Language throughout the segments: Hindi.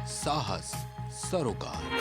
साहस सरोकार।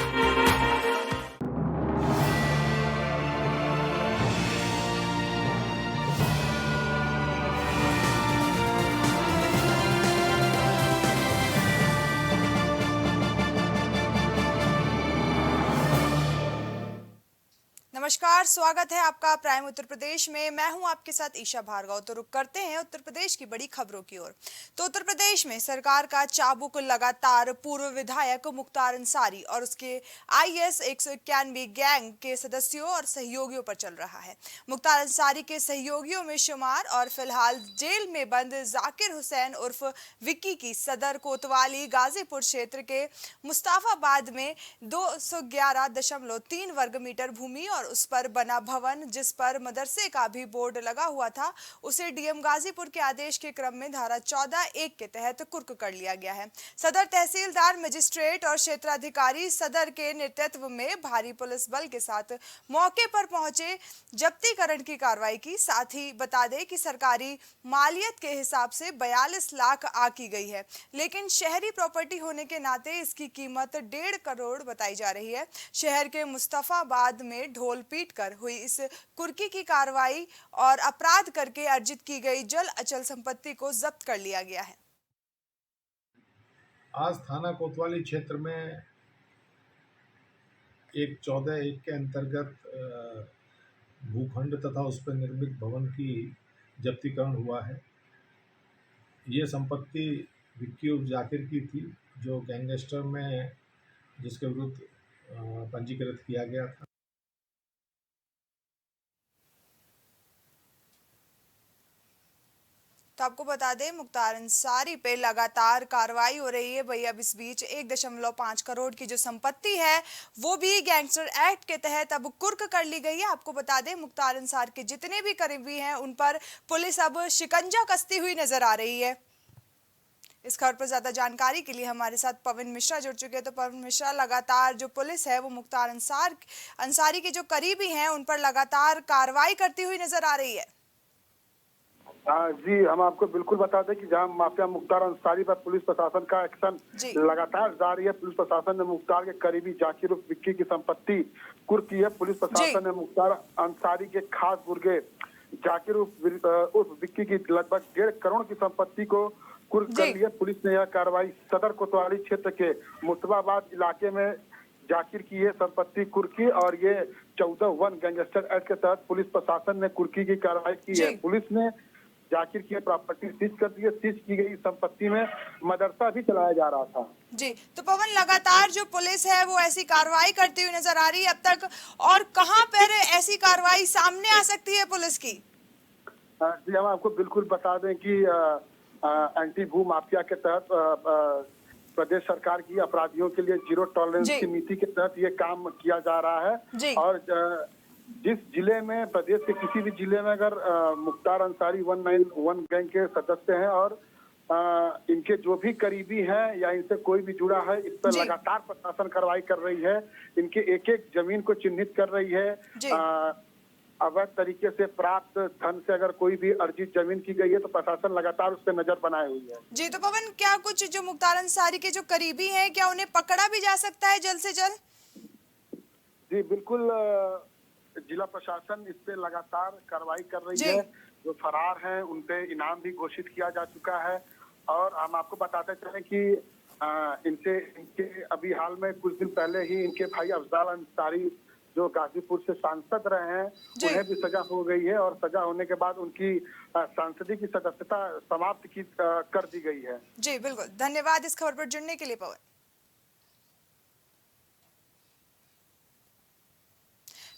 नमस्कार, स्वागत है आपका प्राइम उत्तर प्रदेश में। मैं हूं आपके साथ ईशा भार्गव। तो रुक करते हैं उत्तर प्रदेश की बड़ी खबरों की ओर। तो उत्तर प्रदेश में सरकार का चाबुक लगातार पूर्व विधायक मुख्तार अंसारी और उसके IS 191 गैंग के सदस्यों और सहयोगियों पर चल रहा है। मुख्तार अंसारी के सहयोगियों में शुमार और फिलहाल जेल में बंद जाकिर हुसैन उर्फ विक्की की सदर कोतवाली गाजीपुर क्षेत्र के मुस्ताफाबाद में 211.3 वर्ग मीटर भूमि और उस पर बना भवन, जिस पर मदरसे का भी बोर्ड लगा हुआ था, उसे डीएम गाजीपुर के आदेश के क्रम में धारा 14(1) के तहत कुर्क कर लिया गया है। सदर तहसीलदार, मजिस्ट्रेट और क्षेत्राधिकारी सदर के नेतृत्व में भारी पुलिस बल के साथ मौके पर पहुंचे जब्तीकरण की कार्रवाई की। साथ ही बता दें कि सरकारी मालियत के हिसाब से 42 लाख आकी गई है, लेकिन शहरी प्रॉपर्टी होने के नाते इसकी कीमत 1.5 करोड़ बताई जा रही है। शहर के मुस्तफाबाद में ढोल पीट कर हुई इस कुर्की की कार्रवाई और अपराध करके अर्जित की गई जल अचल संपत्ति को जब्त कर लिया गया है। आज थाना कोतवाली क्षेत्र में एक 14(1) के अंतर्गत भूखंड तथा उस पर निर्मित भवन की जब्तीकरण हुआ है। ये संपत्ति विक्की उर्फ जाकिर की थी, जो गैंगस्टर में जिसके विरुद्ध पंजीकृत किया गया था। तो आपको बता दें, मुख्तार अंसारी पे लगातार कार्रवाई हो रही है। भाई अब इस बीच 1.5 करोड़ की जो संपत्ति है वो भी गैंगस्टर एक्ट के तहत अब कुर्क कर ली गई है। आपको बता दें, मुख्तार अंसार के जितने भी करीबी हैं उन पर पुलिस अब शिकंजा कसती हुई नजर आ रही है। इस खबर पर ज्यादा जानकारी के लिए हमारे साथ पवन मिश्रा जुड़ चुके हैं। तो पवन मिश्रा, लगातार जो पुलिस है वो मुख्तार अंसारी के जो करीबी हैं उन पर लगातार कार्रवाई करती हुई नजर आ रही है। जी, हम आपको बिल्कुल बता दें कि जहां माफिया मुख्तार अंसारी पर पुलिस प्रशासन का एक्शन लगातार जारी है। पुलिस प्रशासन ने मुख्तार के करीबी जाकिर उर्फ विक्की की संपत्ति कुर्क की है। पुलिस प्रशासन ने मुख्तार अंसारी के खास गुर्गे जाकिर उर्फ विक्की की लगभग 1.5 करोड़ की संपत्ति को कुर्क कर लिया। पुलिस ने यह कार्रवाई सदर कोतवाली क्षेत्र के मुस्ताफाबाद इलाके में जाकिर की ये संपत्ति कुर्की और ये 14(1) गैंगस्टर एक्ट के तहत पुलिस प्रशासन ने कुर्की की कार्रवाई की है। पुलिस ने जाकिर की प्रॉपर्टी सीज कर दी है। सीज की गई संपत्ति में मदरसा भी चलाया जा रहा था। जी, तो पवन, लगातार जो पुलिस है वो ऐसी कार्रवाई करती हुई नजर आ रही है अब तक, और कहां पर ऐसी कार्रवाई सामने आ सकती है पुलिस की? जी, हम आपको बिल्कुल बता दें कि एंटी भू माफिया के तहत प्रदेश सरकार की अपराधियों के लिए 0 टॉलरेंस की नीति के तहत ये काम किया जा रहा है। और जिस जिले में, प्रदेश के किसी भी जिले में अगर मुख्तार अंसारी 191 गैंग के सदस्य हैं और इनके जो भी करीबी हैं या इनसे कोई भी जुड़ा है, इस पर लगातार प्रशासन कार्रवाई कर रही है। इनके एक एक जमीन को चिन्हित कर रही है। अवैध तरीके से प्राप्त धन से अगर कोई भी अर्जित जमीन की गई है तो प्रशासन लगातार उस पर नजर बनाए हुई है। जी, तो पवन, क्या कुछ जो मुख्तार अंसारी के जो करीबी हैं, क्या उन्हें पकड़ा भी जा सकता है जल्द से जल्द? जी बिल्कुल, जिला प्रशासन इस पे लगातार कार्रवाई कर रही है। जो फरार हैं उन पे इनाम भी घोषित किया जा चुका है। और हम आपको बताते चले कि इनके अभी हाल में कुछ दिन पहले ही इनके भाई अफजाल अंसारी, जो गाजीपुर से सांसद रहे हैं, उन्हें भी सजा हो गई है और सजा होने के बाद उनकी सांसदी की सदस्यता समाप्त कर दी गई है। जी बिल्कुल, धन्यवाद इस खबर पर जुड़ने के लिए पवन।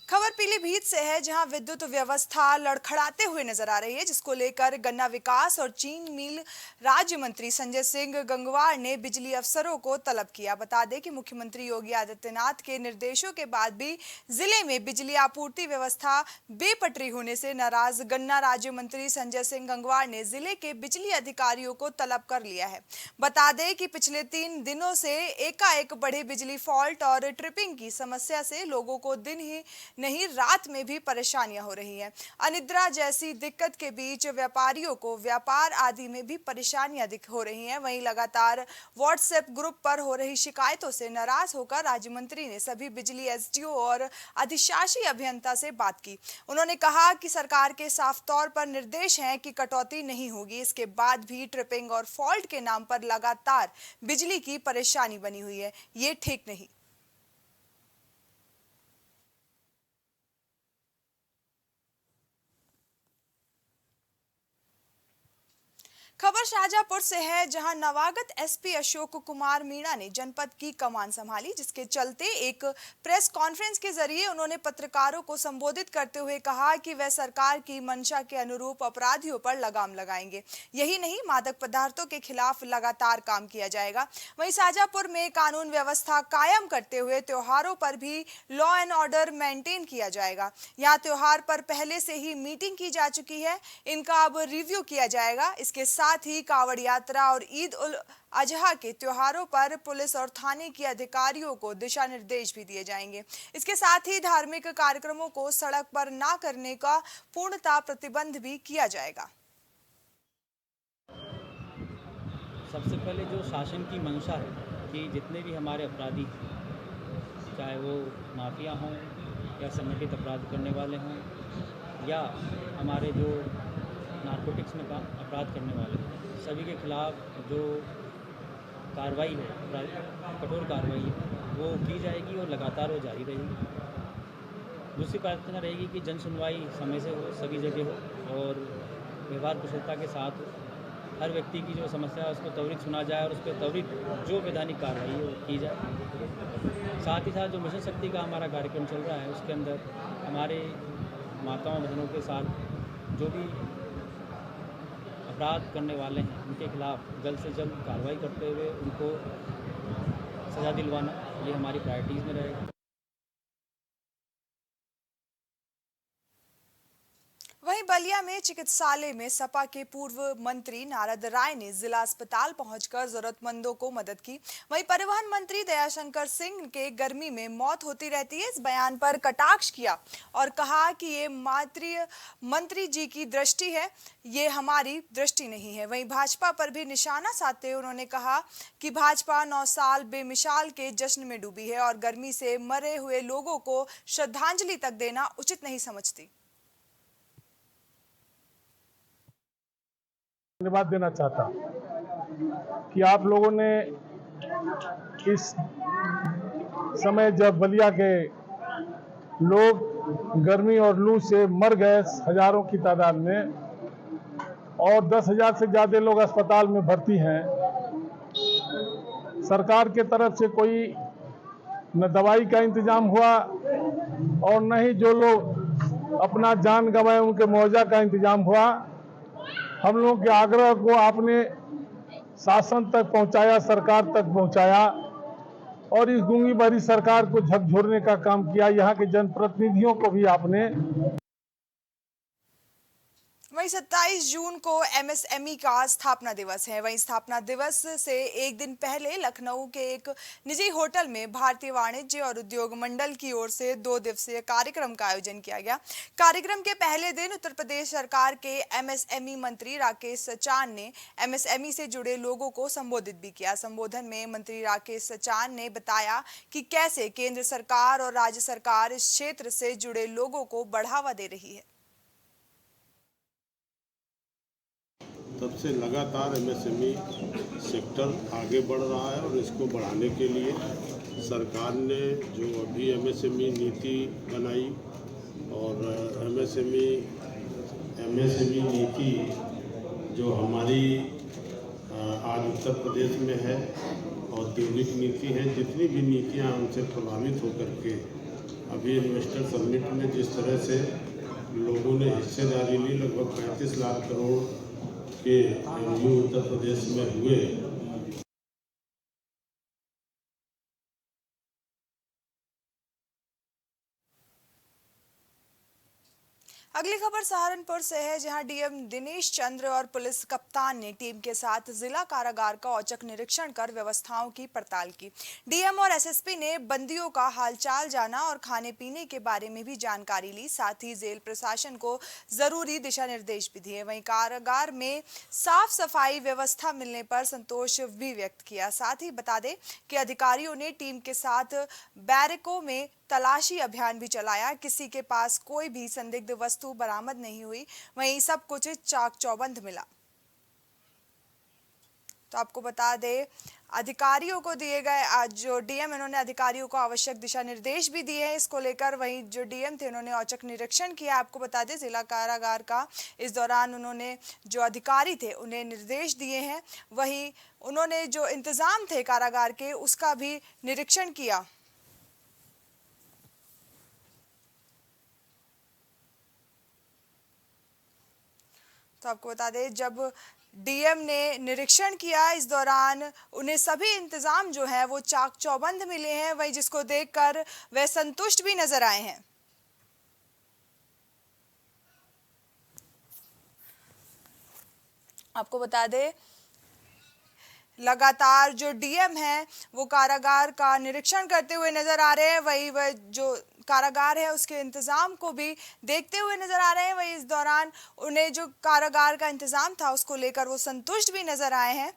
खबर पीलीभीत से है, जहां विद्युत व्यवस्था लड़खड़ाते हुए नजर आ रही है, जिसको लेकर गन्ना विकास और चीन मिल राज्य मंत्री संजय सिंह गंगवार ने बिजली अफसरों को तलब किया। बता दें कि मुख्यमंत्री योगी आदित्यनाथ के निर्देशों के बाद भी जिले में बिजली आपूर्ति व्यवस्था बेपटरी होने से नाराज गन्ना राज्य मंत्री संजय सिंह गंगवार ने जिले के बिजली अधिकारियों को तलब कर लिया है। बता दें कि पिछले 3 दिनों से एकाएक बढ़े बिजली फॉल्ट और ट्रिपिंग की समस्या से लोगों को दिन ही नहीं रात में भी परेशानियां हो रही हैं। अनिद्रा जैसी दिक्कत के बीच व्यापारियों को व्यापार आदि में भी परेशानियां हो रही हैं। वहीं लगातार व्हाट्सएप ग्रुप पर हो रही शिकायतों से नाराज होकर राज्य मंत्री ने सभी बिजली एसडीओ और अधिशासी अभियंता से बात की। उन्होंने कहा कि सरकार के साफ तौर पर निर्देश हैं कि कटौती नहीं होगी। इसके बाद भी ट्रिपिंग और फॉल्ट के नाम पर लगातार बिजली की परेशानी बनी हुई है, ये ठीक नहीं। खबर शाहजहांपुर से है, जहां नवागत एसपी अशोक कुमार मीणा ने जनपद की कमान संभाली, जिसके चलते एक प्रेस कॉन्फ्रेंस के जरिए उन्होंने पत्रकारों को संबोधित करते हुए कहा कि वह सरकार की मंशा के अनुरूप अपराधियों पर लगाम लगाएंगे। यही नहीं, मादक पदार्थों के खिलाफ लगातार काम किया जाएगा। वहीं शाहजहांपुर में कानून व्यवस्था कायम करते हुए त्योहारों पर भी लॉ एंड ऑर्डर मेंटेन किया जाएगा। यहाँ त्योहार पर पहले से ही मीटिंग की जा चुकी है, इनका अब रिव्यू किया जाएगा। इसके साथ ही कावड़ यात्रा और ईद उल अजहा के त्योहारों पर पुलिस और थाने के अधिकारियों को दिशा निर्देश भी दिए जाएंगे। इसके साथ ही धार्मिक कार्यक्रमों को सड़क पर ना करने का पूर्णतः प्रतिबंध भी किया जाएगा। सबसे पहले जो शासन की मंशा है कि जितने भी हमारे अपराधी, चाहे वो माफिया हों या संगठित अपराध करने वाले हों या हमारे जो नारकोटिक्स में अपराध करने वाले हैं, सभी के खिलाफ जो कार्रवाई है, कठोर कार्रवाई है, वो की जाएगी और लगातार वो जारी रहेगी। दूसरी प्रार्थना रहेगी कि जन सुनवाई समय से हो, सभी जगह हो और व्यवहार कुशलता के साथ हो। हर व्यक्ति की जो समस्या है उसको त्वरित सुना जाए और उस पर त्वरित जो वैधानिक कार्रवाई है वो की जाए। साथ ही साथ जो मिशन शक्ति का हमारा कार्यक्रम चल रहा है, उसके अंदर हमारे माताओं बहनों के साथ जो भी अपराध करने वाले हैं, उनके खिलाफ जल्द से जल्द कार्रवाई करते हुए उनको सज़ा दिलवाना, ये हमारी प्रायोरिटीज़ में रहेगा। वहीं बलिया में चिकित्सालय में सपा के पूर्व मंत्री नारद राय ने जिला अस्पताल पहुंचकर जरूरतमंदों को मदद की। वहीं परिवहन मंत्री दयाशंकर सिंह के गर्मी में मौत होती रहती है, इस बयान पर कटाक्ष किया और कहा कि ये मंत्री जी की दृष्टि है, ये हमारी दृष्टि नहीं है। वहीं भाजपा पर भी निशाना साधते हुए उन्होंने कहा कि भाजपा 9 साल बेमिसाल के जश्न में डूबी है और गर्मी से मरे हुए लोगों को श्रद्धांजलि तक देना उचित नहीं समझती। धन्यवाद देना चाहता कि आप लोगों ने इस समय जब बलिया के लोग गर्मी और लू से मर गए हजारों की तादाद में और 10,000 से ज़्यादा लोग अस्पताल में भर्ती हैं, सरकार के तरफ से कोई न दवाई का इंतजाम हुआ और न ही जो लोग अपना जान गंवाए उनके मुआवजा का इंतजाम हुआ। हम लोगों के आग्रह को आपने शासन तक पहुंचाया, सरकार तक पहुंचाया और इस गूंगी बहरी सरकार को झकझोरने का काम किया। यहाँ के जनप्रतिनिधियों को भी आपने। वहीं 27 जून को एमएसएमई का स्थापना दिवस है। वहीं स्थापना दिवस से एक दिन पहले लखनऊ के एक निजी होटल में भारतीय वाणिज्य और उद्योग मंडल की ओर से 2 दिवसीय कार्यक्रम का आयोजन किया गया। कार्यक्रम के पहले दिन उत्तर प्रदेश सरकार के एमएसएमई मंत्री राकेश सचान ने एमएसएमई से जुड़े लोगों को संबोधित भी किया। संबोधन में मंत्री राकेश सचान ने बताया कि कैसे केंद्र सरकार और राज्य सरकार इस क्षेत्र से जुड़े लोगों को बढ़ावा दे रही है। तब से लगातार एमएसएमई सेक्टर आगे बढ़ रहा है और इसको बढ़ाने के लिए सरकार ने जो अभी एमएसएमई नीति बनाई और एमएसएमई नीति जो हमारी आज उत्तर प्रदेश में है, औद्योगिक नीति है, जितनी भी नीतियां उनसे प्रभावित होकर के अभी इन्वेस्टर समिट में जिस तरह से लोगों ने हिस्सेदारी ली, लगभग 35 लाख करोड़ के एमओयू उत्तर प्रदेश में हुए। अगली खबर सहारनपुर से है, जहां डीएम दिनेश चंद्र और पुलिस कप्तान ने टीम के साथ जिला कारागार का औचक निरीक्षण कर व्यवस्थाओं की पड़ताल की। डीएम और एसएसपी ने बंदियों का हालचाल जाना और खाने पीने के बारे में भी जानकारी ली। साथ ही जेल प्रशासन को जरूरी दिशा निर्देश भी दिए। वहीं कारागार में साफ सफाई व्यवस्था मिलने पर संतोष भी व्यक्त किया। साथ ही बता दें कि अधिकारियों ने टीम के साथ बैरकों में तलाशी अभियान भी चलाया। किसी के पास कोई भी संदिग्ध वस्तु बरामद नहीं हुई। वहीं सब कुछ चाक चौबंद मिला। तो आपको बता दें, अधिकारियों को दिए गए आज जो डीएम, इन्होंने अधिकारियों को आवश्यक दिशा निर्देश भी दिए हैं इसको लेकर। वहीं जो डीएम थे उन्होंने औचक निरीक्षण किया। आपको बता दें जिला कारागार का, इस दौरान उन्होंने जो अधिकारी थे उन्हें निर्देश दिए हैं। वहीं उन्होंने जो इंतजाम थे कारागार के उसका भी निरीक्षण किया। तो आपको बता दें, जब डीएम ने निरीक्षण किया इस दौरान उन्हें सभी इंतजाम जो है वो चाक चौबंद मिले हैं। वही जिसको देखकर वे संतुष्ट भी नजर आए हैं। आपको बता दें, लगातार जो डीएम है वो कारागार का निरीक्षण करते हुए नजर आ रहे हैं। वही वह जो कारागार है उसके इंतजाम को भी देखते हुए नजर आ रहे हैं। वही इस दौरान उन्हें जो कारागार का इंतजाम था उसको लेकर वो संतुष्ट भी नजर आए हैं।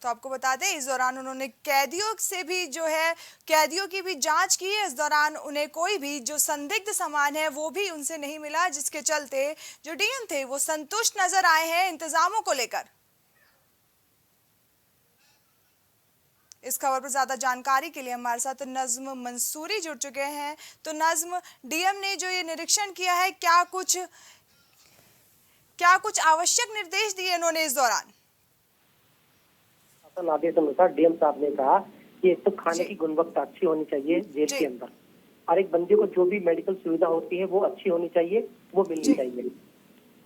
तो आपको बता दें, इस दौरान उन्होंने कैदियों से भी जो है कैदियों की भी जांच की है। इस दौरान उन्हें कोई भी जो संदिग्ध सामान है वो भी उनसे नहीं मिला, जिसके चलते जो डीएम थे वो संतुष्ट नजर आए हैं इंतजामों को लेकर। इस खबर पर ज्यादा जानकारी के लिए हमारे साथ नज्म मंसूरी जुड़ चुके हैं। तो नज्म, डीएम ने जो ये निरीक्षण किया है, क्या कुछ आवश्यक निर्देश दिए इन्होंने इस दौरान? आदेश अनुसार डीएम साहब ने कहा कि एक तो खाने की गुणवत्ता अच्छी होनी चाहिए जेल के अंदर, और एक बंदी को जो भी मेडिकल सुविधा होती है वो अच्छी होनी चाहिए, वो मिलनी चाहिए।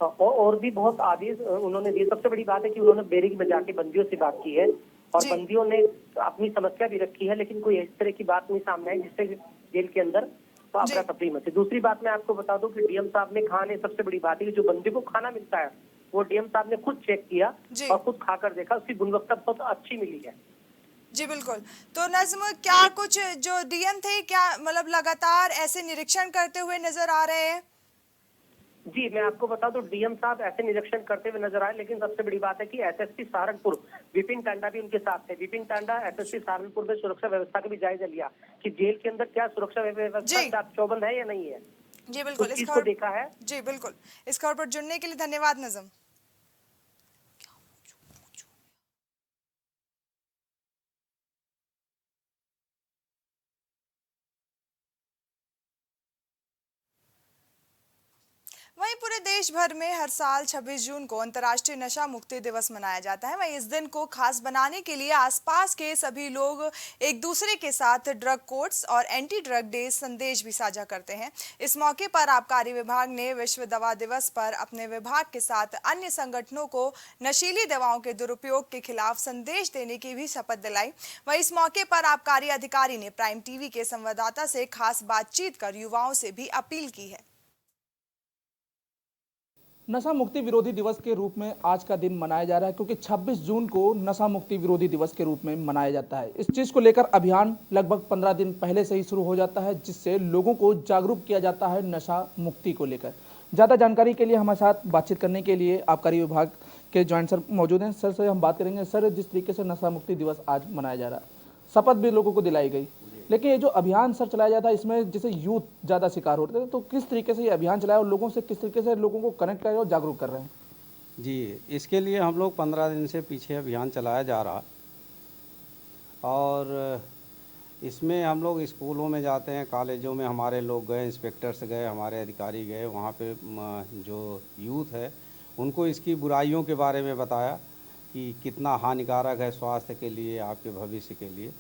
और भी बहुत आदेश उन्होंने दिए। सबसे बड़ी बात है कि उन्होंने बैरिक में जाके बंदियों से बात की है और बंदियों ने अपनी समस्या भी रखी है, लेकिन कोई इस तरह की बात नहीं सामने आई जिससे जेल के अंदर तो अफरा तफरी मचे। दूसरी बात मैं आपको बता दूं कि डीएम साहब ने खाने, सबसे बड़ी बात है कि जो बंदी को खाना मिलता है वो डीएम साहब ने खुद चेक किया और खुद खाकर देखा, उसकी गुणवत्ता बहुत अच्छी मिली है। जी बिल्कुल। तो नज्म, क्या कुछ जो डीएम थे क्या मतलब लगातार ऐसे निरीक्षण करते हुए नजर आ रहे हैं? जी मैं आपको बता दूं, डीएम साहब ऐसे निरीक्षण करते हुए नजर आए, लेकिन सबसे बड़ी बात है कि एसएसपी सहारनपुर विपिन टांडा भी उनके साथ थे। विपिन टांडा एसएसपी सहारनपुर में सुरक्षा व्यवस्था का भी जायजा लिया कि जेल के अंदर क्या सुरक्षा व्यवस्था चाक चौबंद है या नहीं है। जी बिल्कुल, इस खबर को देखा है। जी बिल्कुल, इस खबर पर जुड़ने के लिए धन्यवाद नज्म। वहीं पूरे देश भर में हर साल 26 जून को अंतर्राष्ट्रीय नशा मुक्ति दिवस मनाया जाता है। वहीं इस दिन को खास बनाने के लिए आसपास के सभी लोग एक दूसरे के साथ ड्रग कोर्ट्स और एंटी ड्रग डे संदेश भी साझा करते हैं। इस मौके पर आबकारी विभाग ने विश्व दवा दिवस पर अपने विभाग के साथ अन्य संगठनों को नशीली दवाओं के दुरुपयोग के खिलाफ संदेश देने की भी शपथ दिलाई। वहीं इस मौके पर आबकारी अधिकारी ने प्राइम टीवी के संवाददाता से खास बातचीत कर युवाओं से भी अपील की है। नशा मुक्ति विरोधी दिवस के रूप में आज का दिन मनाया जा रहा है, क्योंकि 26 जून को नशा मुक्ति विरोधी दिवस के रूप में मनाया जाता है। इस चीज़ को लेकर अभियान लगभग 15 दिन पहले से ही शुरू हो जाता है, जिससे लोगों को जागरूक किया जाता है नशा मुक्ति को लेकर। ज़्यादा जानकारी के लिए हमारे साथ बातचीत करने के लिए आबकारी विभाग के ज्वाइंट सर मौजूद हैं। सर से हम बात करेंगे। सर, जिस तरीके से नशा मुक्ति दिवस आज मनाया जा रहा है, शपथ भी लोगों को दिलाई गई, लेकिन ये जो अभियान सर चलाया जाता है इसमें जैसे यूथ ज़्यादा शिकार होते हैं, तो किस तरीके से ये अभियान चलाया और लोगों से किस तरीके से लोगों को कनेक्ट कर रहे हैं और जागरूक कर रहे हैं? जी, इसके लिए हम लोग 15 दिन से पीछे अभियान चलाया जा रहा, और इसमें हम लोग स्कूलों में जाते हैं, कॉलेजों में हमारे लोग गए, इंस्पेक्टर्स गए, हमारे अधिकारी गए, वहाँ पे जो यूथ है उनको इसकी बुराइयों के बारे में बताया कि कितना हानिकारक है स्वास्थ्य के लिए, आपके भविष्य के लिए,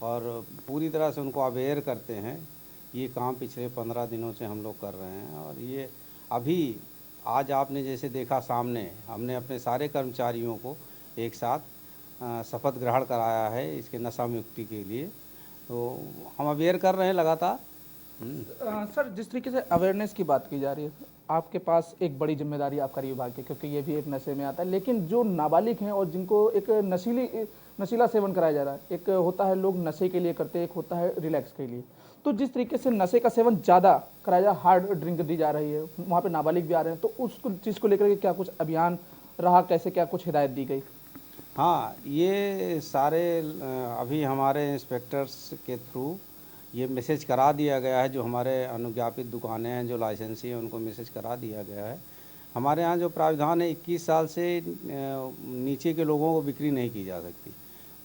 और पूरी तरह से उनको अवेयर करते हैं। ये काम पिछले 15 दिनों से हम लोग कर रहे हैं, और ये अभी आज आपने जैसे देखा सामने, हमने अपने सारे कर्मचारियों को एक साथ शपथ ग्रहण कराया है इसके नशा मुक्ति के लिए, तो हम अवेयर कर रहे हैं लगातार। सर, जिस तरीके से अवेयरनेस की बात की जा रही है, आपके पास एक बड़ी जिम्मेदारी आबकारी विभाग की, क्योंकि ये भी एक नशे में आता है, लेकिन जो नाबालिग हैं और जिनको एक नशीला सेवन कराया जा रहा है, एक होता है लोग नशे के लिए करते हैं, एक होता है रिलैक्स के लिए, तो जिस तरीके से नशे का सेवन ज़्यादा कराया जा, हार्ड ड्रिंक दी जा रही है, वहाँ पे नाबालिग भी आ रहे हैं, तो उस चीज़ को लेकर के क्या कुछ अभियान रहा, कैसे क्या कुछ हिदायत दी गई? हाँ, ये सारे अभी हमारे इंस्पेक्टर्स के थ्रू ये मैसेज करा दिया गया है, जो हमारे अनुज्ञापित दुकानें हैं, जो लाइसेंसी हैं, उनको मैसेज करा दिया गया है। हमारे यहाँ जो प्राविधान है 21 साल से नीचे के लोगों को बिक्री नहीं की जा सकती।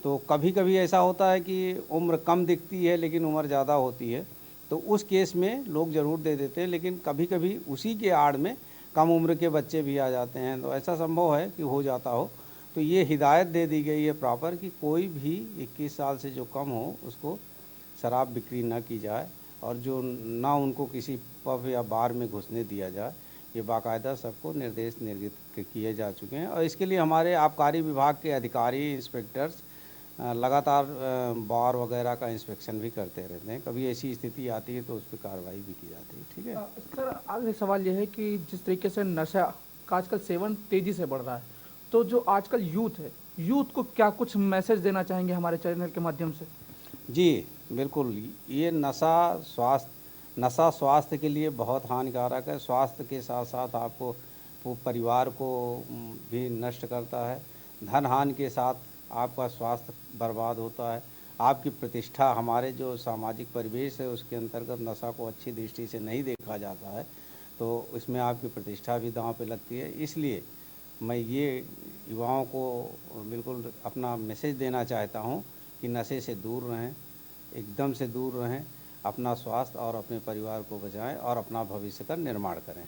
तो कभी कभी ऐसा होता है कि उम्र कम दिखती है लेकिन उम्र ज़्यादा होती है, तो उस केस में लोग ज़रूर दे देते हैं, लेकिन कभी कभी उसी के आड़ में कम उम्र के बच्चे भी आ जाते हैं, तो ऐसा संभव है कि हो जाता हो। तो ये हिदायत दे दी गई है प्रॉपर कि कोई भी 21 साल से जो कम हो उसको शराब बिक्री न की जाए, और जो ना उनको किसी पब या बार में घुसने दिया जाए। ये बाकायदा सबको निर्देश निर्गत किए जा चुके हैं, और इसके लिए हमारे आबकारी विभाग के अधिकारी, इंस्पेक्टर्स लगातार बार वगैरह का इंस्पेक्शन भी करते रहते हैं। कभी ऐसी स्थिति आती है तो उस पर कार्रवाई भी की जाती है। ठीक है सर, आखिरी सवाल यह है कि जिस तरीके से नशा का आजकल सेवन तेज़ी से बढ़ रहा है, तो जो आजकल यूथ है, यूथ को क्या कुछ मैसेज देना चाहेंगे हमारे चैनल के माध्यम से? जी बिल्कुल, ये नशा स्वास्थ्य के लिए बहुत हानिकारक है। स्वास्थ्य के साथ साथ आपको परिवार को भी नष्ट करता है, धन हानि के साथ आपका स्वास्थ्य बर्बाद होता है, आपकी प्रतिष्ठा, हमारे जो सामाजिक परिवेश है उसके अंतर्गत नशा को अच्छी दृष्टि से नहीं देखा जाता है, तो इसमें आपकी प्रतिष्ठा भी दांव पे लगती है। इसलिए मैं ये युवाओं को बिल्कुल अपना मैसेज देना चाहता हूँ कि नशे से दूर रहें, एकदम से दूर रहें, अपना स्वास्थ्य और अपने परिवार को बचाएं और अपना भविष्य का निर्माण करें।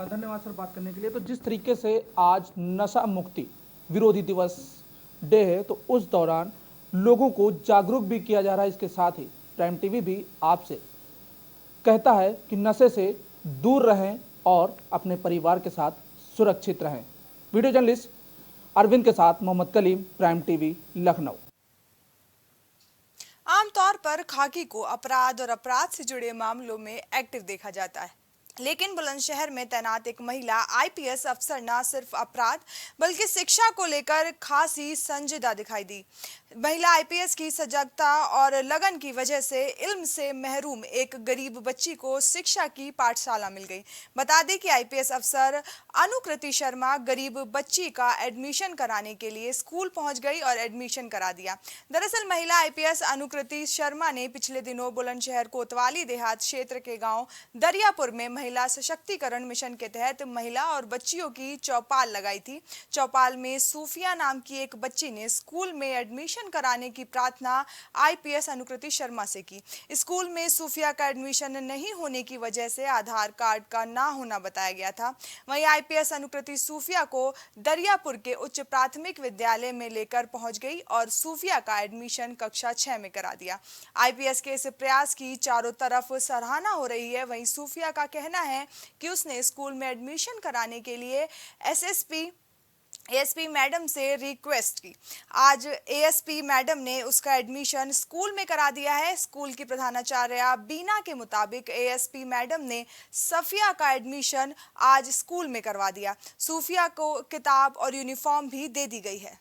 धन्यवाद सर बात करने के लिए। तो जिस तरीके से आज नशा मुक्ति विरोधी दिवस डे है, तो उस दौरान लोगों को जागरूक भी किया जा रहा है। इसके साथ ही प्राइम टीवी भी आपसे कहता है कि नशे से दूर रहें और अपने परिवार के साथ सुरक्षित रहें। वीडियो जर्नलिस्ट अरविंद के साथ मोहम्मद कलीम, प्राइम टीवी, लखनऊ। आमतौर पर खाकी को अपराध और अपराध से जुड़े मामलों में एक्टिव देखा जाता है, लेकिन बुलंदशहर में तैनात एक महिला आईपीएस अफसर न सिर्फ अपराध बल्कि शिक्षा को लेकर खासी संजीदा दिखाई दी। महिला आईपीएस की सजगता और लगन की वजह से इल्म से महरूम एक गरीब बच्ची को शिक्षा की पाठशाला मिल गई। बता दें कि आईपीएस अफसर अनुकृति शर्मा गरीब बच्ची का एडमिशन कराने के लिए स्कूल पहुंच गई और एडमिशन करा दिया। दरअसल महिला आईपीएस अनुकृति शर्मा ने पिछले दिनों बुलंदशहर कोतवाली देहात क्षेत्र के गाँव दरियापुर में महिला सशक्तिकरण मिशन के तहत महिला और बच्चियों की चौपाल लगाई थी। चौपाल में सूफिया नाम की एक बच्ची ने स्कूल में एडमिशन कराने की प्रार्थना आईपीएस अनुकृति शर्मा से की। स्कूल में सूफिया का एडमिशन नहीं होने की वजह से आधार कार्ड का ना होना बताया गया था। वहीं आईपीएस अनुकृति सूफिया को दरियापुर के उच्च प्राथमिक विद्यालय में लेकर पहुंच गई और सूफिया का एडमिशन कक्षा 6 में करा दिया। आईपीएस के इस प्रयास की चारों तरफ सराहना हो रही है। वहीं सूफिया का कहना है कि उसने स्कूल में एडमिशन कराने के लिए एएसपी मैडम से रिक्वेस्ट की। आज एएसपी मैडम ने उसका एडमिशन स्कूल में करा दिया है। स्कूल की प्रधानाचार्य बीना के मुताबिक एएसपी मैडम ने सफिया का एडमिशन आज स्कूल में करवा दिया। सूफिया को किताब और यूनिफॉर्म भी दे दी गई है।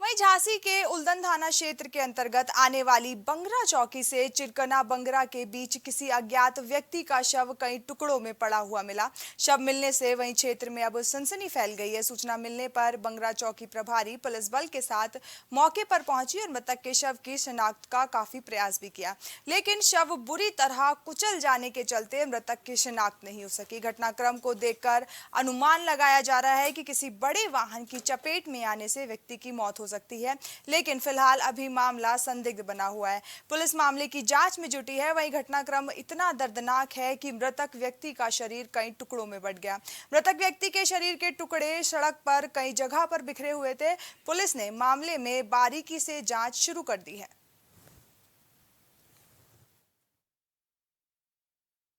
वहीं झांसी के उल्दन थाना क्षेत्र के अंतर्गत आने वाली बंगरा चौकी से चिरकना बंगरा के बीच किसी अज्ञात व्यक्ति का शव कई टुकड़ों में पड़ा हुआ मिला। शव मिलने से वहीं क्षेत्र में अब सनसनी फैल गई है। सूचना मिलने पर बंगरा चौकी प्रभारी पुलिस बल के साथ मौके पर पहुंची और मृतक के शव की शिनाख्त का काफी प्रयास भी किया, लेकिन शव बुरी तरह कुचल जाने के चलते मृतक की शिनाख्त नहीं हो सकी। घटनाक्रम को देखकर अनुमान लगाया जा रहा है कि किसी बड़े वाहन की चपेट में आने से व्यक्ति की मौत हो सकती सकती है, लेकिन फिलहाल अभी मामला संदिग्ध बना हुआ है। पुलिस मामले की जांच में जुटी है। वहीं घटनाक्रम इतना दर्दनाक है कि मृतक व्यक्ति का शरीर कई टुकड़ों में बंट गया। मृतक व्यक्ति के शरीर के टुकड़े सड़क पर कई जगह पर बिखरे हुए थे। पुलिस ने मामले में बारीकी से जांच शुरू कर दी है।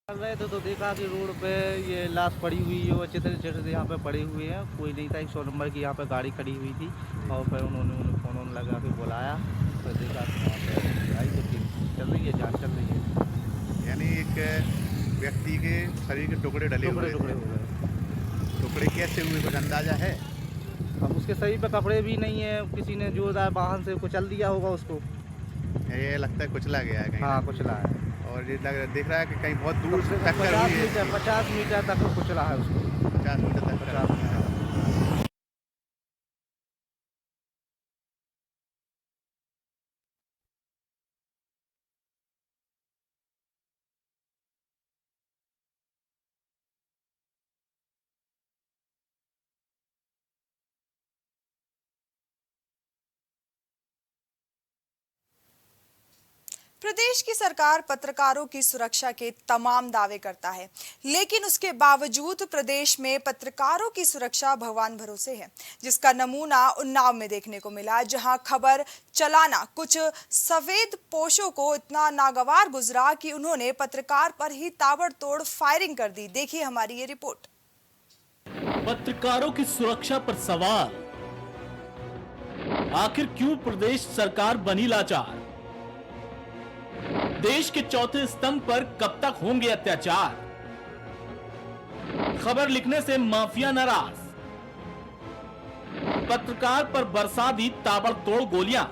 चल रहे थे तो देखा कि रोड पे ये लाश पड़ी हुई है, वो चित्र यहाँ पे पड़ी हुई है। कोई नहीं था, 100 नंबर की यहाँ पे गाड़ी खड़ी हुई थी और फिर उन्होंने फ़ोन लगा के बुलाया, फिर देखा कि वहाँ पे आई तो फिर चल रही है, जाँच चल रही है। यानी एक व्यक्ति के शरीर के टुकड़े डले हुए हो गए। टुकड़े कैसे हुए कुछ अंदाजा है? अब उसके शरीर पे कपड़े भी नहीं है, किसी ने जोरदार वाहन से कुचल दिया होगा उसको। ये लगता है कुचला गया है कहीं। हाँ, कुचला है। और ये देख रहा है कि कहीं बहुत दूर से टक्कर हुई है। 50 मीटर तक कुचला है उसको। 50 मीटर तक टक्कर हुई है। प्रदेश की सरकार पत्रकारों की सुरक्षा के तमाम दावे करता है, लेकिन उसके बावजूद प्रदेश में पत्रकारों की सुरक्षा भगवान भरोसे है, जिसका नमूना उन्नाव में देखने को मिला, जहां खबर चलाना कुछ सफेद पोशों को इतना नागवार गुजरा कि उन्होंने पत्रकार पर ही ताबड़तोड़ फायरिंग कर दी। देखिए हमारी ये रिपोर्ट। पत्रकारों की सुरक्षा पर सवाल, आखिर क्यों प्रदेश सरकार बनी लाचार? देश के चौथे स्तंभ पर कब तक होंगे अत्याचार? खबर लिखने से माफिया नाराज, पत्रकार पर बरसा दी ताबड़तोड़ गोलियां।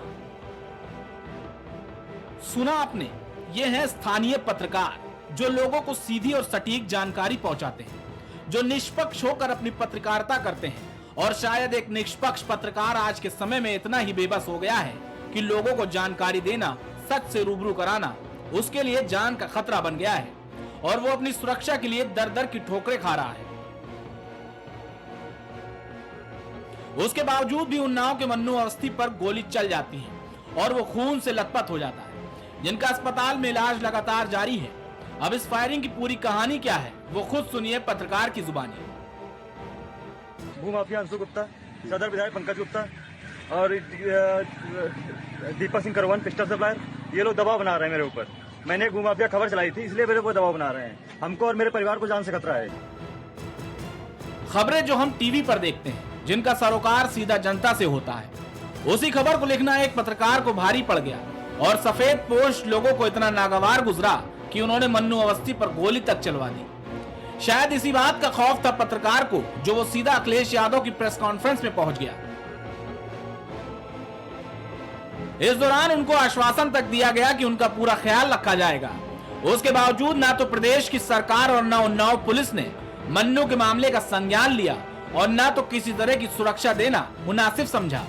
सुना आपने, ये हैं स्थानीय पत्रकार जो लोगों को सीधी और सटीक जानकारी पहुंचाते हैं, जो निष्पक्ष होकर अपनी पत्रकारिता करते हैं। और शायद एक निष्पक्ष पत्रकार आज के समय में इतना ही बेबस हो गया है कि लोगों को जानकारी देना, सच से रूबरू कराना उसके लिए जान का खतरा बन गया है, और वो अपनी सुरक्षा के लिए दर दर की ठोकरें खा रहा है। उसके बावजूद भी उन्नाव के मन्नू अवस्थी पर गोली चल जाती है और वो खून से लथपथ हो जाता है, जिनका अस्पताल में इलाज लगातार जारी है। अब इस फायरिंग की पूरी कहानी क्या है, वो खुद सुनिए पत्रकार की जुबानी। भूमाफिया अंशु गुप्ता, सदर विधायक पंकज गुप्ता और दीपक सिंह करवन, पिस्टल सप्लायर, ये लोग दबाव बना रहे हैं मेरे ऊपर। मैंने एक भूमाफिया खबर चलाई थी, इसलिए मेरे को दबाव बना रहे हैं। हमको और मेरे परिवार को जान से खतरा है। खबरें जो हम टीवी पर देखते हैं, जिनका सरोकार सीधा जनता से होता है, उसी खबर को लिखना एक पत्रकार को भारी पड़ गया और सफेद पोश लोगों को इतना नागवार गुजरा कि उन्होंने मन्नू अवस्थी पर गोली तक चलवा दी। शायद इसी बात का खौफ था पत्रकार को, जो वो सीधा अखिलेश यादव की प्रेस कॉन्फ्रेंस में पहुंच गया। इस दौरान उनको आश्वासन तक दिया गया कि उनका पूरा ख्याल रखा जाएगा। उसके बावजूद ना तो प्रदेश की सरकार और ना उन्नाव पुलिस ने मन्नू के मामले का संज्ञान लिया और ना तो किसी तरह की सुरक्षा देना मुनासिब समझा।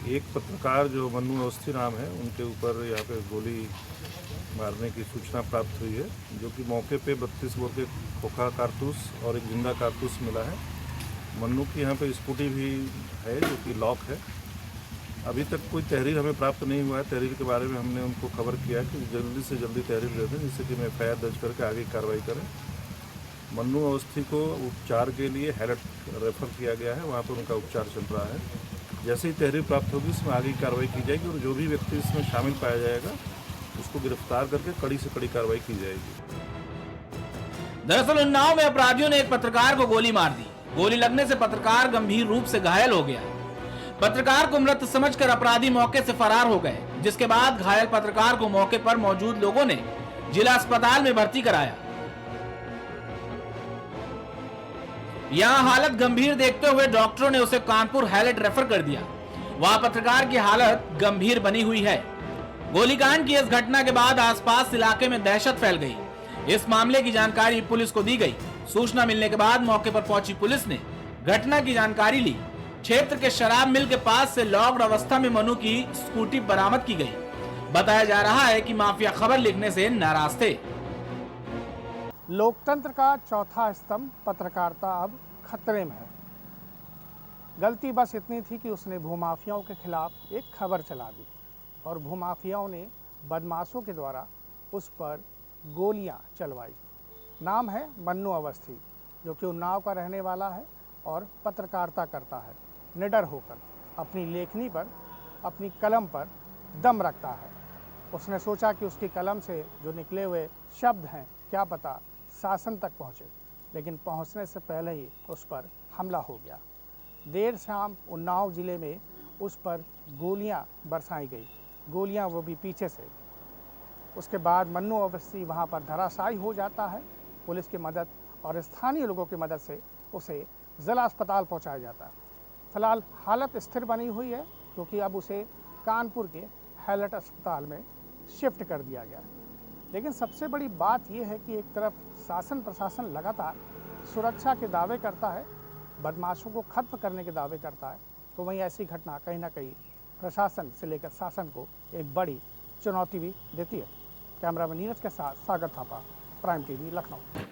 एक पत्रकार जो मन्नू अवस्थी नाम है, उनके ऊपर यहाँ पे गोली मारने की सूचना प्राप्त हुई है, जो कि मौके पे 32 बोर के खोखा कारतूस और एक जिंदा कारतूस मिला है। मन्नू की यहाँ पे स्कूटी भी है जो कि लॉक है। अभी तक कोई तहरीर हमें प्राप्त नहीं हुआ है। तहरीर के बारे में हमने उनको खबर किया कि जल्दी से जल्दी तहरीर दे दें, जिससे कि मैं FIR दर्ज करके आगे कार्रवाई करें। मन्नू अवस्थी को उपचार के लिए हैलट रेफर किया गया है, वहाँ पर उनका उपचार चल रहा है। जैसे ही तहरीर प्राप्त होगी इसमें आगे कार्रवाई की जाएगी और जो भी व्यक्ति इसमें शामिल पाया जाएगा उसको गिरफ्तार करके कड़ी से कड़ी कार्रवाई की जाएगी। दरअसल उन्नाव में अपराधियों ने एक पत्रकार को गोली मार दी। गोली लगने से पत्रकार गंभीर रूप से घायल हो गया। पत्रकार को मृत समझकर अपराधी मौके से फरार हो गए, जिसके बाद घायल पत्रकार को मौके पर मौजूद लोगों ने जिला अस्पताल में भर्ती कराया। यहां हालत गंभीर देखते हुए डॉक्टरों ने उसे कानपुर हैलट रेफर कर दिया। वहां पत्रकार की हालत गंभीर बनी हुई है। गोलीकांड की इस घटना के बाद आसपास इलाके में दहशत फैल गई। इस मामले की जानकारी पुलिस को दी गई। सूचना मिलने के बाद मौके पर पहुंची पुलिस ने घटना की जानकारी ली। क्षेत्र के शराब मिल के पास से लॉक्ड अवस्था में मनु की स्कूटी बरामद की गई। बताया जा रहा है कि माफिया खबर लिखने से नाराज थे। लोकतंत्र का चौथा स्तंभ पत्रकारिता अब खतरे में है। गलती बस इतनी थी कि उसने भूमाफियाओं के खिलाफ एक खबर चला दी और भूमाफियाओं ने बदमाशों के द्वारा उस पर गोलियां चलवाई। नाम है मन्नू अवस्थी, जो कि उन्नाव का रहने वाला है और पत्रकारिता करता है। निडर होकर अपनी लेखनी पर, अपनी कलम पर दम रखता है। उसने सोचा कि उसकी कलम से जो निकले हुए शब्द हैं क्या पता शासन तक पहुँचे, लेकिन पहुँचने से पहले ही उस पर हमला हो गया। देर शाम उन्नाव ज़िले में उस पर गोलियां बरसाई गई, गोलियां वो भी पीछे से। उसके बाद मन्नू अवस्थी वहाँ पर धराशायी हो जाता है। पुलिस की मदद और स्थानीय लोगों की मदद से उसे ज़िला अस्पताल पहुँचाया जाता है। फिलहाल हालत स्थिर बनी हुई है, क्योंकि अब उसे कानपुर के हैलेट अस्पताल में शिफ्ट कर दिया गया। लेकिन सबसे बड़ी बात यह है कि एक तरफ शासन प्रशासन लगातार सुरक्षा के दावे करता है, बदमाशों को खत्म करने के दावे करता है, तो वहीं ऐसी घटना कहीं ना कहीं प्रशासन से लेकर शासन को एक बड़ी चुनौती भी देती है। कैमरामैन नीरज के साथ सागर थापा, प्राइम टीवी, लखनऊ।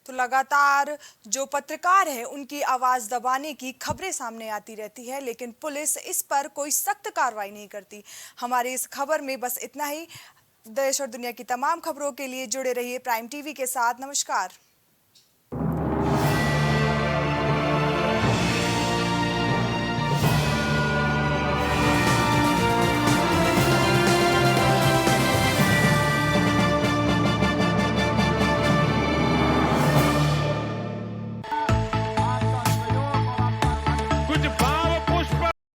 तो लगातार जो पत्रकार है उनकी आवाज दबाने की खबरें सामने आती रहती है, लेकिन पुलिस इस पर कोई सख्त कार्रवाई नहीं करती। हमारी इस खबर में बस इतना ही। देश और दुनिया की तमाम खबरों के लिए जुड़े रहिए प्राइम टीवी के साथ। नमस्कार।